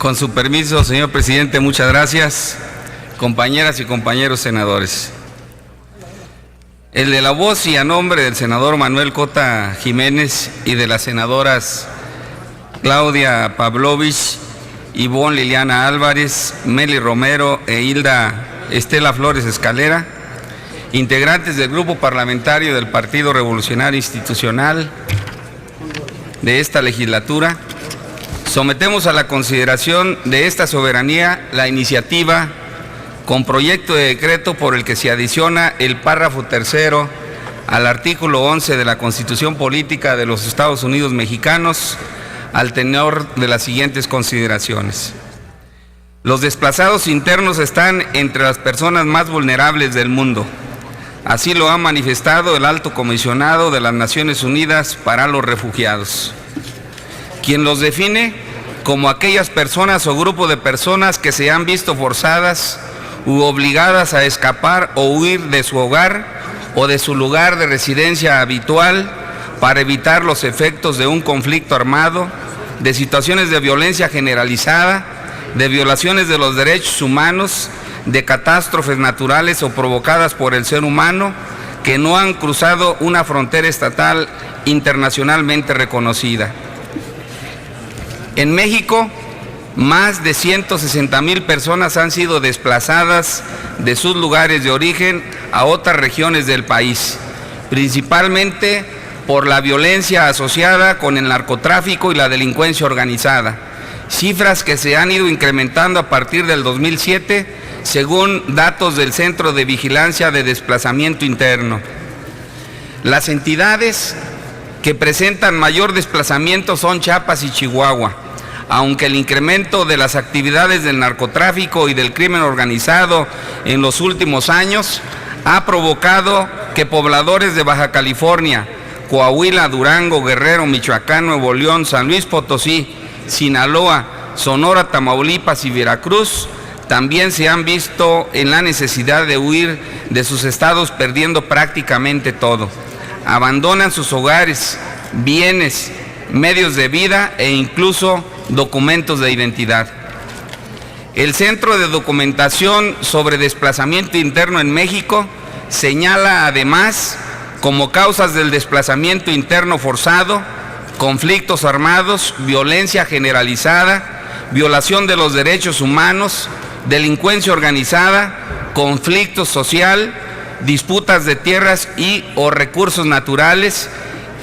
Con su permiso, señor presidente, muchas gracias. Compañeras y compañeros senadores. El de la voz y a nombre del senador Manuel Cota Jiménez y de las senadoras Claudia Pavlovich, Ivonne Liliana Álvarez, Meli Romero e Hilda Estela Flores Escalera, integrantes del grupo parlamentario del Partido Revolucionario Institucional de esta legislatura, sometemos a la consideración de esta soberanía la iniciativa con proyecto de decreto por el que se adiciona el párrafo tercero al artículo 11 de la Constitución Política de los Estados Unidos Mexicanos, al tenor de las siguientes consideraciones. Los desplazados internos están entre las personas más vulnerables del mundo. Así lo ha manifestado el Alto Comisionado de las Naciones Unidas para los Refugiados, quien los define como aquellas personas o grupo de personas que se han visto forzadas u obligadas a escapar o huir de su hogar o de su lugar de residencia habitual para evitar los efectos de un conflicto armado, de situaciones de violencia generalizada, de violaciones de los derechos humanos, de catástrofes naturales o provocadas por el ser humano que no han cruzado una frontera estatal internacionalmente reconocida. En México, más de 160,000 personas han sido desplazadas de sus lugares de origen a otras regiones del país, principalmente por la violencia asociada con el narcotráfico y la delincuencia organizada, cifras que se han ido incrementando a partir del 2007, según datos del Centro de Vigilancia de Desplazamiento Interno. Las entidades que presentan mayor desplazamiento son Chiapas y Chihuahua, aunque el incremento de las actividades del narcotráfico y del crimen organizado en los últimos años ha provocado que pobladores de Baja California, Coahuila, Durango, Guerrero, Michoacán, Nuevo León, San Luis Potosí, Sinaloa, Sonora, Tamaulipas y Veracruz también se han visto en la necesidad de huir de sus estados perdiendo prácticamente todo. Abandonan sus hogares, bienes, medios de vida e incluso documentos de identidad. El Centro de Documentación sobre Desplazamiento Interno en México señala además como causas del desplazamiento interno forzado, conflictos armados, violencia generalizada, violación de los derechos humanos, delincuencia organizada, conflicto social, disputas de tierras y o recursos naturales,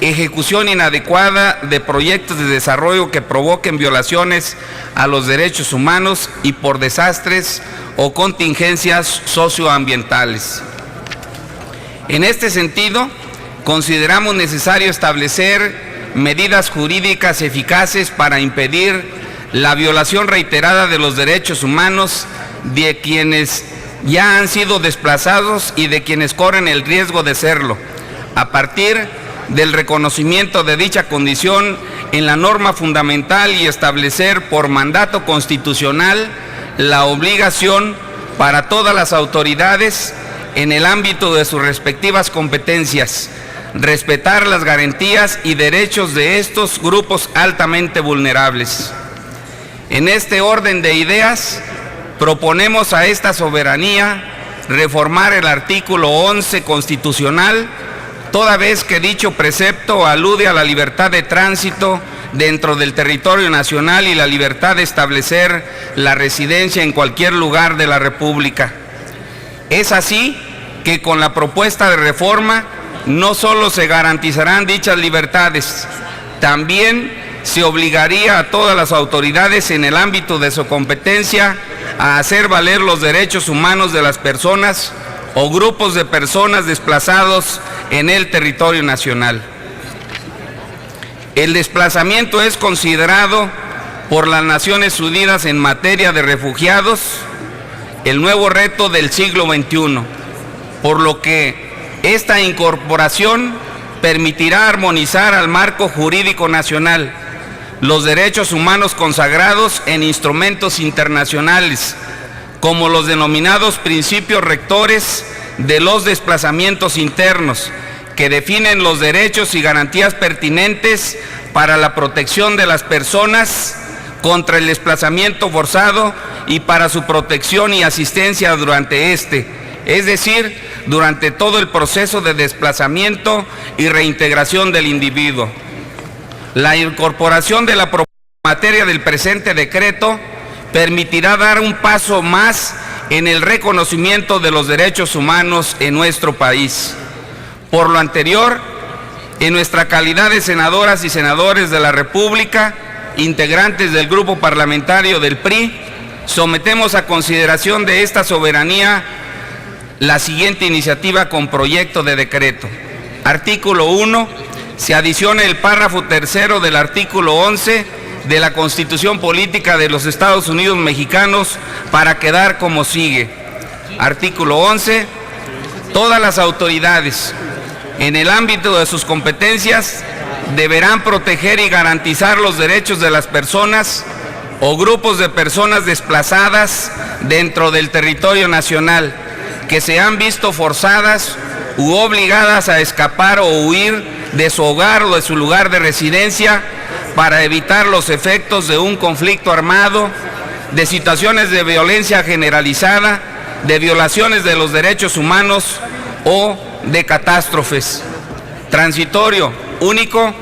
ejecución inadecuada de proyectos de desarrollo que provoquen violaciones a los derechos humanos y por desastres o contingencias socioambientales. En este sentido, consideramos necesario establecer medidas jurídicas eficaces para impedir la violación reiterada de los derechos humanos de quienes ya han sido desplazados y de quienes corren el riesgo de serlo, a partir del reconocimiento de dicha condición en la norma fundamental y establecer por mandato constitucional la obligación para todas las autoridades en el ámbito de sus respectivas competencias, respetar las garantías y derechos de estos grupos altamente vulnerables. En este orden de ideas, proponemos a esta soberanía reformar el artículo 11 constitucional, toda vez que dicho precepto alude a la libertad de tránsito dentro del territorio nacional y la libertad de establecer la residencia en cualquier lugar de la República. Es así que con la propuesta de reforma no solo se garantizarán dichas libertades, también se obligaría a todas las autoridades en el ámbito de su competencia a hacer valer los derechos humanos de las personas o grupos de personas desplazados en el territorio nacional. El desplazamiento es considerado por las Naciones Unidas en materia de refugiados el nuevo reto del siglo XXI, por lo que esta incorporación permitirá armonizar al marco jurídico nacional los derechos humanos consagrados en instrumentos internacionales, como los denominados principios rectores de los desplazamientos internos, que definen los derechos y garantías pertinentes para la protección de las personas contra el desplazamiento forzado y para su protección y asistencia durante este, es decir, durante todo el proceso de desplazamiento y reintegración del individuo. La incorporación de la materia del presente decreto permitirá dar un paso más en el reconocimiento de los derechos humanos en nuestro país. Por lo anterior, en nuestra calidad de senadoras y senadores de la República, integrantes del grupo parlamentario del PRI, sometemos a consideración de esta soberanía la siguiente iniciativa con proyecto de decreto. Artículo 1. Se adiciona el párrafo tercero del artículo 11 de la Constitución Política de los Estados Unidos Mexicanos para quedar como sigue. Artículo 11. Todas las autoridades, en el ámbito de sus competencias, deberán proteger y garantizar los derechos de las personas o grupos de personas desplazadas dentro del territorio nacional que se han visto forzadas u obligadas a escapar o huir de su hogar o de su lugar de residencia para evitar los efectos de un conflicto armado, de situaciones de violencia generalizada, de violaciones de los derechos humanos o de catástrofes. Transitorio, único,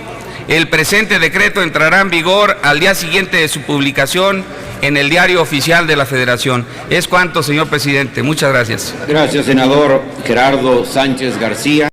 el presente decreto entrará en vigor al día siguiente de su publicación en el Diario Oficial de la Federación. Es cuanto, señor presidente. Muchas gracias. Gracias, senador Gerardo Sánchez García.